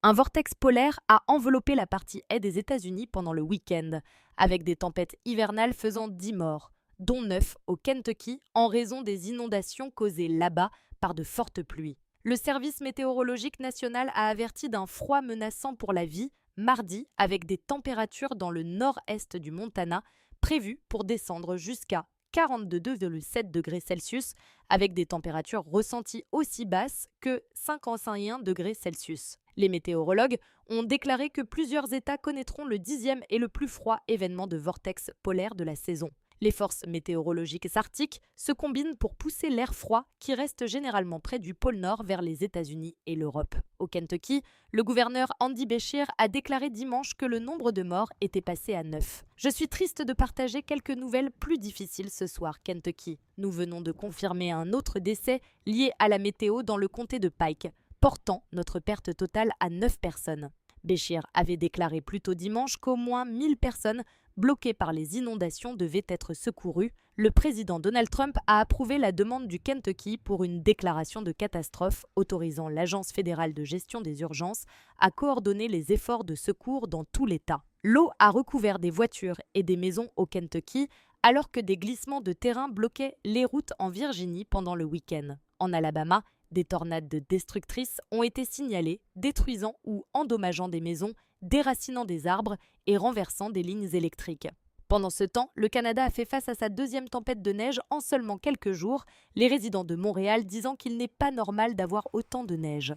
Un vortex polaire a enveloppé la partie est des États-Unis pendant le week-end, avec des tempêtes hivernales faisant 10 morts, dont 9 au Kentucky en raison des inondations causées là-bas par de fortes pluies. Le service météorologique national a averti d'un froid menaçant pour la vie mardi, avec des températures dans le nord-est du Montana prévues pour descendre jusqu'à 42,7 degrés Celsius, avec des températures ressenties aussi basses que 51 degrés Celsius. Les météorologues ont déclaré que plusieurs États connaîtront le 10e et le plus froid événement de vortex polaire de la saison. Les forces météorologiques arctiques se combinent pour pousser l'air froid qui reste généralement près du pôle Nord vers les États-Unis et l'Europe. Au Kentucky, le gouverneur Andy Beshear a déclaré dimanche que le nombre de morts était passé à 9. « Je suis triste de partager quelques nouvelles plus difficiles ce soir, Kentucky. Nous venons de confirmer un autre décès lié à la météo dans le comté de Pike, portant notre perte totale à 9 personnes. » Beshear avait déclaré plus tôt dimanche qu'au moins 1000 personnes bloquées par les inondations devaient être secourues. Le président Donald Trump a approuvé la demande du Kentucky pour une déclaration de catastrophe autorisant l'Agence fédérale de gestion des urgences à coordonner les efforts de secours dans tout l'État. L'eau a recouvert des voitures et des maisons au Kentucky alors que des glissements de terrain bloquaient les routes en Virginie pendant le week-end. En Alabama, des tornades destructrices ont été signalées, détruisant ou endommageant des maisons, déracinant des arbres et renversant des lignes électriques. Pendant ce temps, le Canada a fait face à sa deuxième tempête de neige en seulement quelques jours, les résidents de Montréal disant qu'il n'est pas normal d'avoir autant de neige.